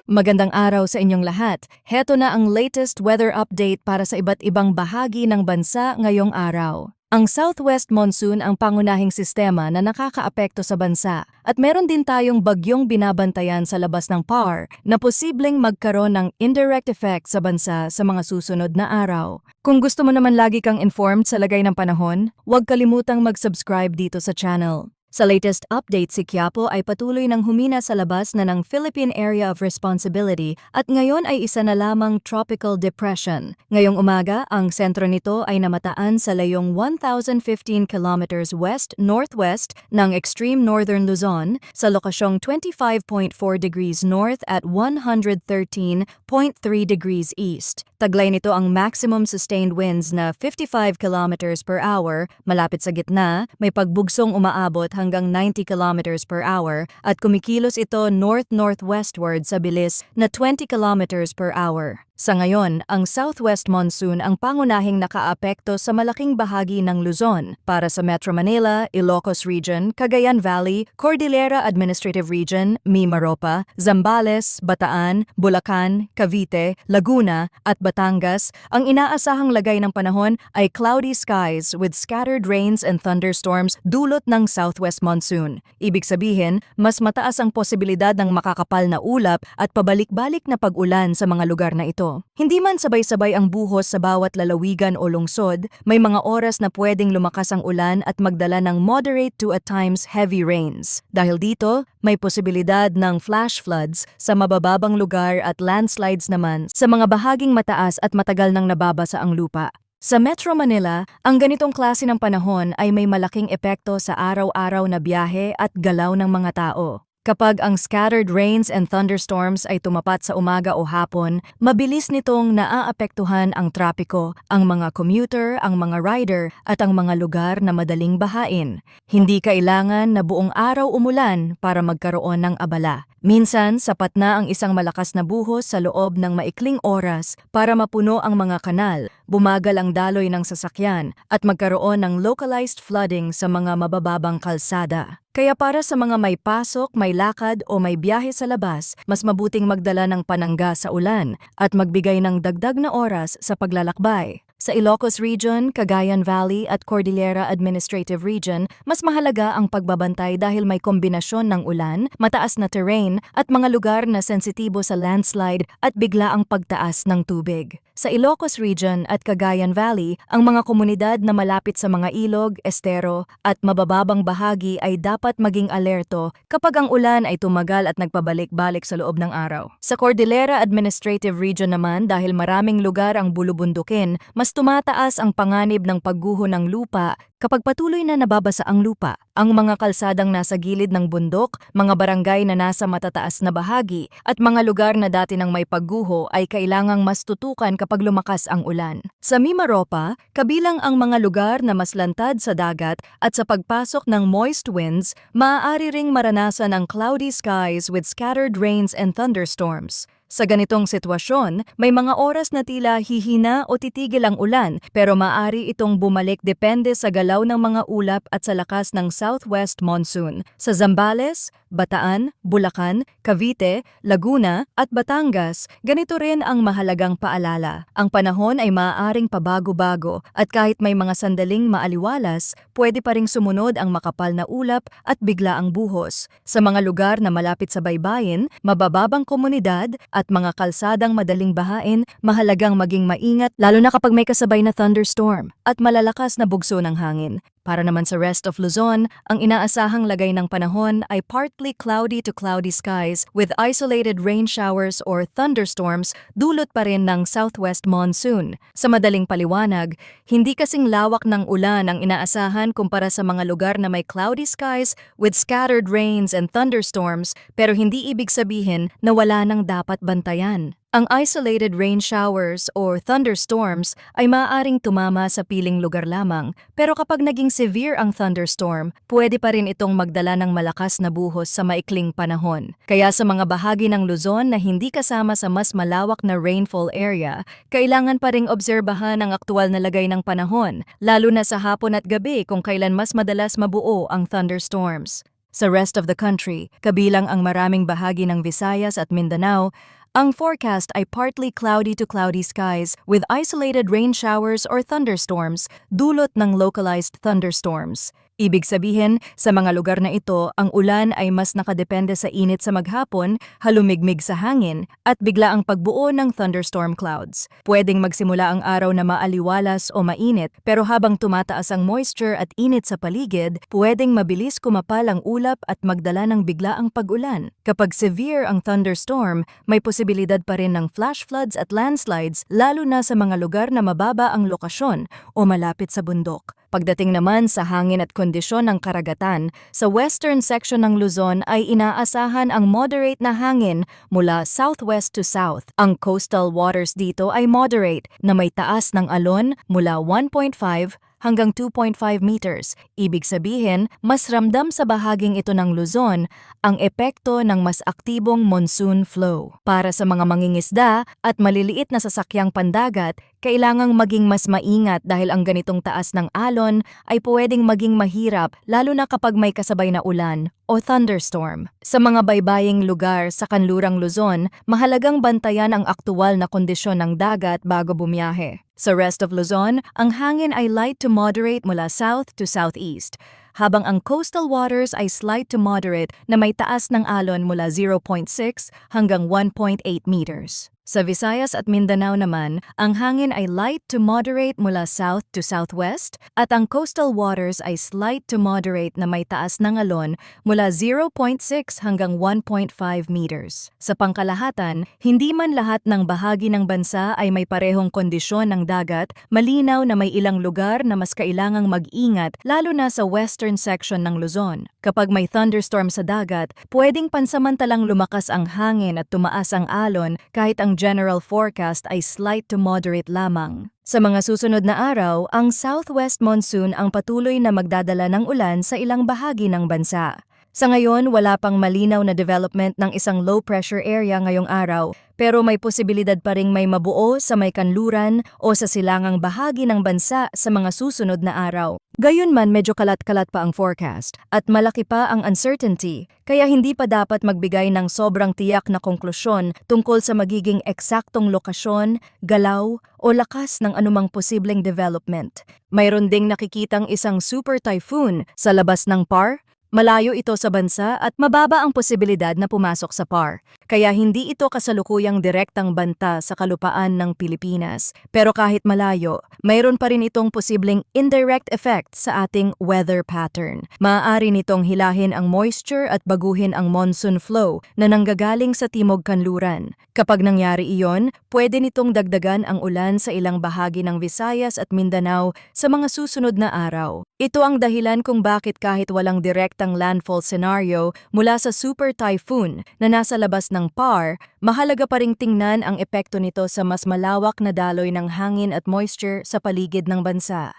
Magandang araw sa inyong lahat. Heto na ang latest weather update para sa iba't ibang bahagi ng bansa ngayong araw. Ang Southwest Monsoon ang pangunahing sistema na nakakaapekto sa bansa at meron din tayong bagyong binabantayan sa labas ng PAR na posibleng magkaroon ng indirect effect sa bansa sa mga susunod na araw. Kung gusto mo naman lagi kang informed sa lagay ng panahon, huwag kalimutang mag-subscribe dito sa channel. Sa latest update, si Quiapo ay patuloy ng humina sa labas na ng Philippine Area of Responsibility at ngayon ay isa na lamang tropical depression. Ngayong umaga, ang sentro nito ay namataan sa layong 1,015 kilometers west-northwest ng extreme northern Luzon sa lokasyong 25.4 degrees north at 113.3 degrees east. Taglay nito ang maximum sustained winds na 55 kilometers per hour, malapit sa gitna, may pagbugsong umaabot hanggang 90 kilometers per hour at kumikilos ito north-northwestward sa bilis na 20 kilometers per hour. Sa ngayon, ang Southwest Monsoon ang pangunahing nakaapekto sa malaking bahagi ng Luzon para sa Metro Manila, Ilocos Region, Cagayan Valley, Cordillera Administrative Region, Mimaropa, Zambales, Bataan, Bulacan, Cavite, Laguna at Batangas. Ang inaasahang lagay ng panahon ay cloudy skies with scattered rains and thunderstorms dulot ng Southwest Monsoon. Ibig sabihin, mas mataas ang posibilidad ng makakapal na ulap at pabalik-balik na pag-ulan sa mga lugar na ito. Hindi man sabay-sabay ang buhos sa bawat lalawigan o lungsod, may mga oras na pwedeng lumakas ang ulan at magdala ng moderate to at times heavy rains. Dahil dito, may posibilidad ng flash floods sa mabababang lugar at landslides naman sa mga bahaging mataas at matagal nang nababasa ang lupa. Sa Metro Manila, ang ganitong klase ng panahon ay may malaking epekto sa araw-araw na biyahe at galaw ng mga tao. Kapag ang scattered rains and thunderstorms ay tumapat sa umaga o hapon, mabilis nitong naaapektuhan ang trapiko, ang mga commuter, ang mga rider, at ang mga lugar na madaling bahain. Hindi kailangan na buong araw umulan para magkaroon ng abala. Minsan, sapat na ang isang malakas na buhos sa loob ng maikling oras para mapuno ang mga kanal, bumagal ang daloy ng sasakyan, at magkaroon ng localized flooding sa mga mabababang kalsada. Kaya para sa mga may pasok, may lakad o may biyahe sa labas, mas mabuting magdala ng panangga sa ulan at magbigay ng dagdag na oras sa paglalakbay. Sa Ilocos Region, Cagayan Valley at Cordillera Administrative Region, mas mahalaga ang pagbabantay dahil may kombinasyon ng ulan, mataas na terrain at mga lugar na sensitibo sa landslide at biglaang pagtaas ng tubig. Sa Ilocos Region at Cagayan Valley, ang mga komunidad na malapit sa mga ilog, estero at mabababang bahagi ay dapat maging alerto kapag ang ulan ay tumagal at nagpabalik-balik sa loob ng araw. Sa Cordillera Administrative Region naman, dahil maraming lugar ang bulubundukin, mas tumataas ang panganib ng pagguho ng lupa kapag patuloy na nababasa ang lupa. Ang mga kalsadang nasa gilid ng bundok, mga barangay na nasa matataas na bahagi, at mga lugar na dati nang may pagguho ay kailangang mas tutukan kapag lumakas ang ulan. Sa Mimaropa, kabilang ang mga lugar na mas lantad sa dagat at sa pagpasok ng moist winds, maaari ring maranasan ang cloudy skies with scattered rains and thunderstorms. Sa ganitong sitwasyon, may mga oras na tila hihina o titigil ang ulan pero maaari itong bumalik depende sa galaw ng mga ulap at sa lakas ng Southwest Monsoon. Sa Zambales, Bataan, Bulacan, Cavite, Laguna at Batangas, ganito rin ang mahalagang paalala. Ang panahon ay maaaring pabago-bago at kahit may mga sandaling maaliwalas, pwede pa ring sumunod ang makapal na ulap at biglaang buhos. Sa mga lugar na malapit sa baybayin, mabababang komunidad at mga kalsadang madaling bahain, mahalagang maging maingat lalo na kapag may kasabay na thunderstorm at malalakas na bugso ng hangin. Para naman sa rest of Luzon, ang inaasahang lagay ng panahon ay partly cloudy to cloudy skies with isolated rain showers or thunderstorms dulot pa rin ng Southwest Monsoon. Sa madaling paliwanag, hindi kasing lawak ng ulan ang inaasahan kumpara sa mga lugar na may cloudy skies with scattered rains and thunderstorms pero hindi ibig sabihin na wala nang dapat bantayan. Ang isolated rain showers or thunderstorms ay maaaring tumama sa piling lugar lamang, pero kapag naging severe ang thunderstorm, pwede pa rin itong magdala ng malakas na buhos sa maikling panahon. Kaya sa mga bahagi ng Luzon na hindi kasama sa mas malawak na rainfall area, kailangan pa ring obserbahan ang aktual na lagay ng panahon, lalo na sa hapon at gabi kung kailan mas madalas mabuo ang thunderstorms. Sa rest of the country, kabilang ang maraming bahagi ng Visayas at Mindanao, Ang forecast ay partly cloudy to cloudy skies with isolated rain showers or thunderstorms dulot ng localized thunderstorms. Ibig sabihin, sa mga lugar na ito, ang ulan ay mas nakadepende sa init sa maghapon, halumigmig sa hangin, at bigla ang pagbuo ng thunderstorm clouds. Pwedeng magsimula ang araw na maaliwalas o mainit, pero habang tumataas ang moisture at init sa paligid, pwedeng mabilis kumapal ang ulap at magdala ng biglaang pag-ulan. Kapag severe ang thunderstorm, may posibilidad pa rin ng flash floods at landslides, lalo na sa mga lugar na mababa ang lokasyon o malapit sa bundok. Pagdating naman sa hangin at kondisyon ng karagatan, sa western section ng Luzon ay inaasahan ang moderate na hangin mula southwest to south. Ang coastal waters dito ay moderate na may taas ng alon mula 1.5 hanggang 2.5 meters. Ibig sabihin, mas ramdam sa bahaging ito ng Luzon ang epekto ng mas aktibong monsoon flow. Para sa mga mangingisda at maliliit na sasakyang pandagat, kailangang maging mas maingat dahil ang ganitong taas ng alon ay pwedeng maging mahirap lalo na kapag may kasabay na ulan o thunderstorm. Sa mga baybaying lugar sa kanlurang Luzon, mahalagang bantayan ang aktuwal na kondisyon ng dagat bago bumiyahe. Sa rest of Luzon, ang hangin ay light to moderate mula south to southeast, habang ang coastal waters ay slight to moderate na may taas ng alon mula 0.6 hanggang 1.8 meters. Sa Visayas at Mindanao naman, ang hangin ay light to moderate mula south to southwest at ang coastal waters ay slight to moderate na may taas ng alon mula 0.6 hanggang 1.5 meters. Sa pangkalahatan, hindi man lahat ng bahagi ng bansa ay may parehong kondisyon ng dagat, malinaw na may ilang lugar na mas kailangang mag-ingat lalo na sa western section ng Luzon. Kapag may thunderstorm sa dagat, pwedeng pansamantalang lumakas ang hangin at tumaas ang alon kahit ang general forecast ay slight to moderate lamang. Sa mga susunod na araw, ang southwest monsoon ang patuloy na magdadala ng ulan sa ilang bahagi ng bansa. Sa ngayon, wala pang malinaw na development ng isang low-pressure area ngayong araw, pero may posibilidad pa ring may mabuo sa may kanluran o sa silangang bahagi ng bansa sa mga susunod na araw. Gayunman, medyo kalat-kalat pa ang forecast at malaki pa ang uncertainty, kaya hindi pa dapat magbigay ng sobrang tiyak na konklusyon tungkol sa magiging eksaktong lokasyon, galaw o lakas ng anumang posibleng development. Mayroon ding nakikitang isang super typhoon sa labas ng PAR. Malayo ito sa bansa at mababa ang posibilidad na pumasok sa PAR, kaya hindi ito kasalukuyang direktang banta sa kalupaan ng Pilipinas. Pero kahit malayo, mayroon pa rin itong posibleng indirect effect sa ating weather pattern. Maaari nitong hilahin ang moisture at baguhin ang monsoon flow na nanggagaling sa timog kanluran. Kapag nangyari iyon, pwede nitong dagdagan ang ulan sa ilang bahagi ng Visayas at Mindanao sa mga susunod na araw. Ito ang dahilan kung bakit kahit walang direktang landfall scenario mula sa super typhoon na nasa labas ng PAR, mahalaga pa ring tingnan ang epekto nito sa mas malawak na daloy ng hangin at moisture sa paligid ng bansa.